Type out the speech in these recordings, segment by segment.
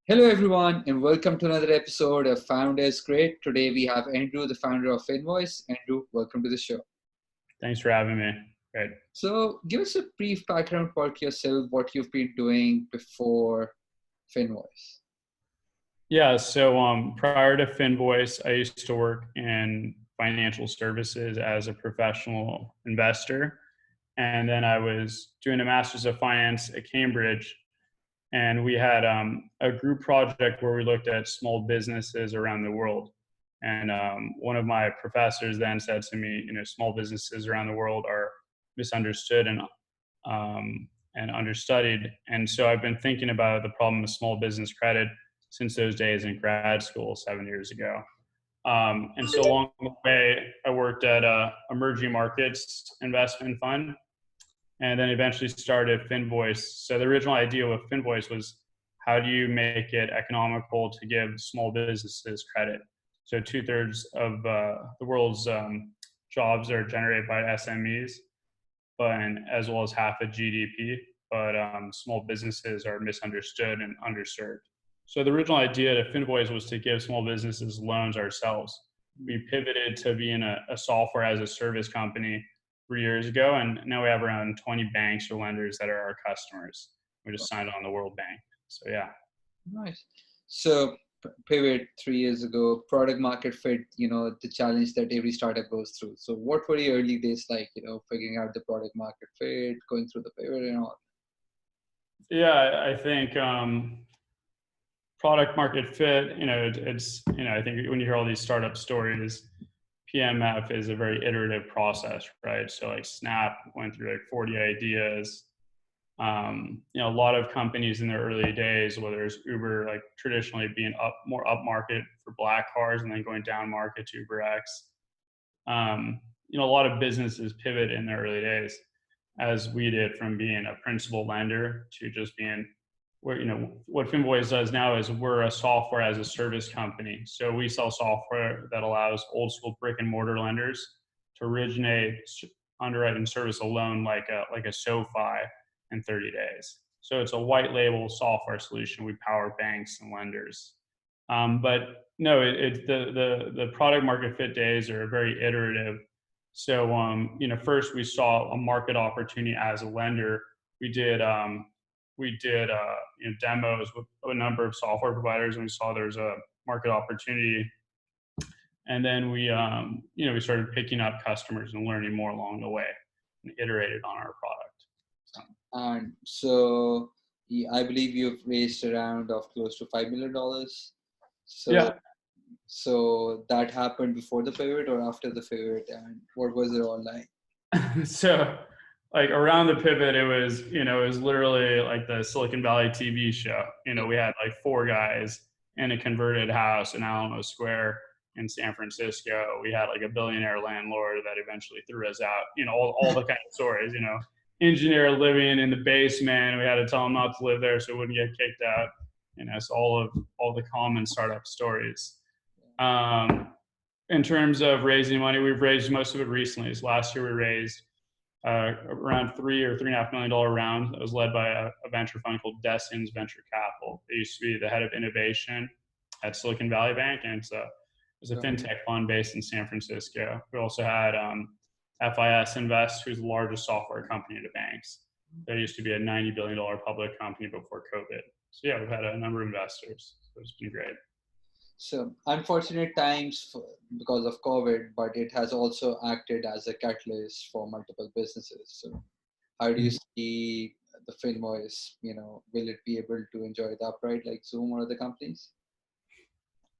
Hello, everyone, and welcome to another episode of Founders Great. Today we have Andrew, the founder of Finvoice. Andrew, welcome to the show. Thanks for having me. Great. So, give us a brief background about yourself, what you've been doing before Finvoice. Yeah, so prior to Finvoice, I used to work in financial services as a professional investor. And then I was doing a master's of finance at Cambridge. And we had a group project where we looked at small businesses around the world. And one of my professors then said to me, small businesses around the world are misunderstood and understudied. And so I've been thinking about the problem of small business credit since those days in grad school 7 years ago. And so along the way, I worked at a emerging markets investment fund, and then eventually started Finvoice. So the original idea with Finvoice was, how do you make it economical to give small businesses credit? So 2/3 of the world's jobs are generated by SMEs, but as well as half of GDP. But small businesses are misunderstood and underserved. So the original idea to Finvoice was to give small businesses loans ourselves. We pivoted to being a software as a service company 3 years ago, and now we have around 20 banks or lenders that are our customers. We just signed on the World Bank. So yeah. Nice. So, pivot 3 years ago, product market fit, the challenge that every startup goes through. So, what were your early days like, figuring out the product market fit, going through the pivot and all? Yeah, I think product market fit, I think when you hear all these startup stories, PMF is a very iterative process, right? So like Snap went through like 40 ideas. A lot of companies in their early days, whether it's Uber, like traditionally being more up market for black cars and then going down market to UberX. A lot of businesses pivot in their early days, as we did, from being a principal lender to just being what Finvoice does now is we're a software as a service company. So we sell software that allows old school brick and mortar lenders to originate, underwrite, and service a loan like a SoFi in 30 days. So it's a white label software solution. We power banks and lenders. But no, the product market fit days are very iterative. So first we saw a market opportunity as a lender. We did demos with a number of software providers, and we saw there's a market opportunity. And then we started picking up customers and learning more along the way, and iterated on our product. And so, I believe you've raised a round of close to $5 million. So, yeah. So that happened before the pivot or after the pivot, and what was it all like? So, like around the pivot, it was literally like the Silicon Valley TV show. We had like 4 guys in a converted house in Alamo Square in San Francisco. We had like a billionaire landlord that eventually threw us out. All the kind of stories. Engineer living in the basement. We had to tell him not to live there so he wouldn't get kicked out. So all the common startup stories. In terms of raising money, we've raised most of it recently. So last year we raised around $3.5 million round that was led by a venture fund called Destins Venture Capital. They used to be the head of innovation at Silicon Valley Bank, and it's a fintech fund based in San Francisco. We also had FIS Invest, who's the largest software company to banks. They used to be a $90 billion public company before COVID. So yeah, we've had a number of investors. So it's been great. So unfortunate times because of COVID, but it has also acted as a catalyst for multiple businesses. So how do you see the Finvoice, will it be able to enjoy the upright like Zoom or other companies?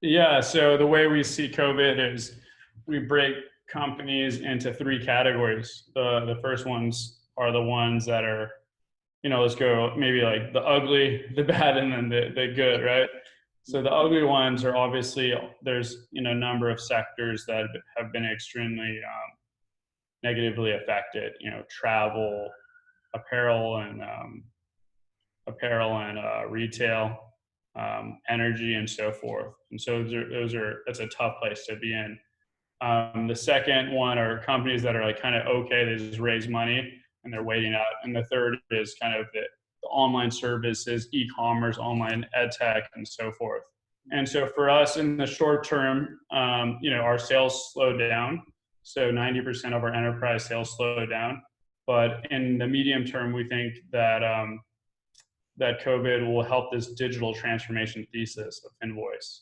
Yeah, so the way we see COVID is we break companies into 3 categories. The first ones are the ones that are, let's go maybe like the ugly, the bad, and then the good, right? So the ugly ones are obviously, there's a number of sectors that have been extremely negatively affected. Travel, apparel, and retail, energy, and so forth. And so that's a tough place to be in. The second one are companies that are like kind of okay, they just raise money and they're waiting out. And the third is kind of the online services, e-commerce, online ed tech, and so forth. And so for us in the short term, our sales slowed down. So 90% of our enterprise sales slowed down. But in the medium term, we think that that COVID will help this digital transformation thesis of Finvoice.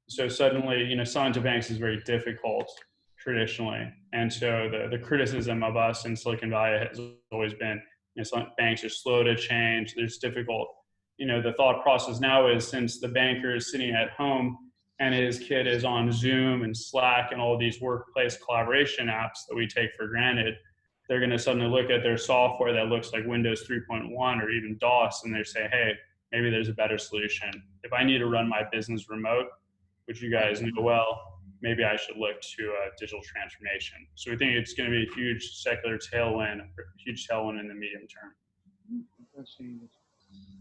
So suddenly, selling to banks is very difficult traditionally. And so the criticism of us in Silicon Valley has always been, banks are slow to change. There's difficult. The thought process now is, since the banker is sitting at home and his kid is on Zoom and Slack and all these workplace collaboration apps that we take for granted, they're going to suddenly look at their software that looks like Windows 3.1 or even DOS, and they say, hey, maybe there's a better solution. If I need to run my business remote, which you guys know well, maybe I should look to digital transformation. So we think it's going to be a huge secular tailwind, huge tailwind in the medium term. Interesting.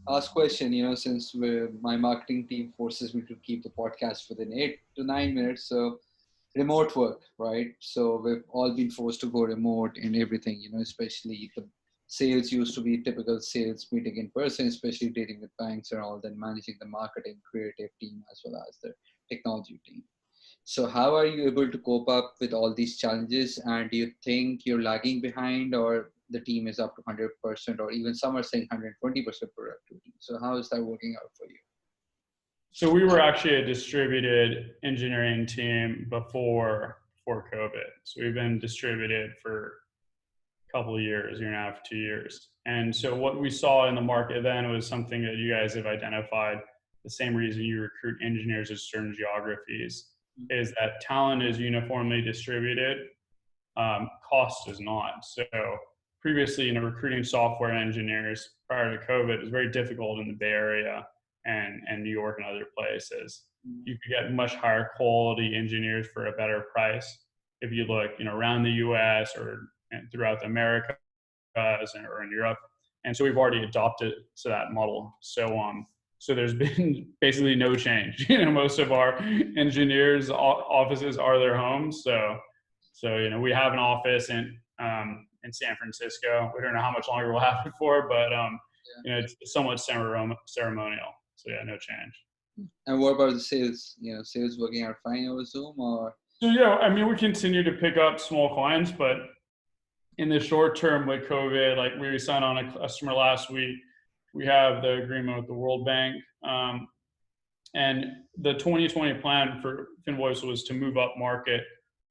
Last question, since my marketing team forces me to keep the podcast within 8 to 9 minutes, so remote work, right? So we've all been forced to go remote and everything, especially the sales used to be typical sales meeting in person, especially dealing with banks and all, then managing the marketing creative team as well as the technology team. So how are you able to cope up with all these challenges? And do you think you're lagging behind, or the team is up to 100%, or even some are saying 120% productivity? So how is that working out for you? So we were actually a distributed engineering team before COVID. So we've been distributed for a couple of years, year and a half, 2 years. And so what we saw in the market then was something that you guys have identified. The same reason you recruit engineers in certain geographies is that talent is uniformly distributed, cost is not. So previously, recruiting software engineers prior to COVID was very difficult in the Bay Area and New York and other places. You could get much higher quality engineers for a better price if you look, around the U.S. or throughout the Americas or in Europe. And so we've already adopted to that model. So there's been basically no change. Most of our engineers' offices are their homes. So we have an office in San Francisco. We don't know how much longer we'll have it for, but it's somewhat ceremonial. So yeah, no change. And what about the sales? Sales working out fine over Zoom, or? So we continue to pick up small clients, but in the short term with COVID, like we signed on a customer last week. We have the agreement with the World Bank. And the 2020 plan for Finvoice was to move up market.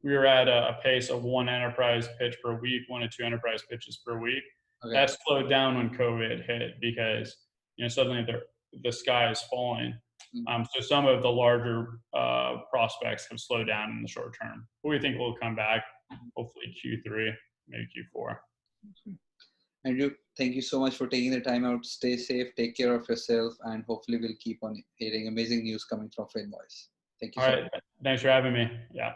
We were at a pace of 1 enterprise pitch per week, 1 to 2 enterprise pitches per week. Okay. That slowed down when COVID hit because, suddenly the sky is falling. So some of the larger prospects have slowed down in the short term. But we think we'll come back, hopefully Q3, maybe Q4. Andrew, thank you so much for taking the time out. Stay safe, take care of yourself, and hopefully we'll keep on hearing amazing news coming from Finvoice. Thank you. All right. Thanks for having me. Yeah.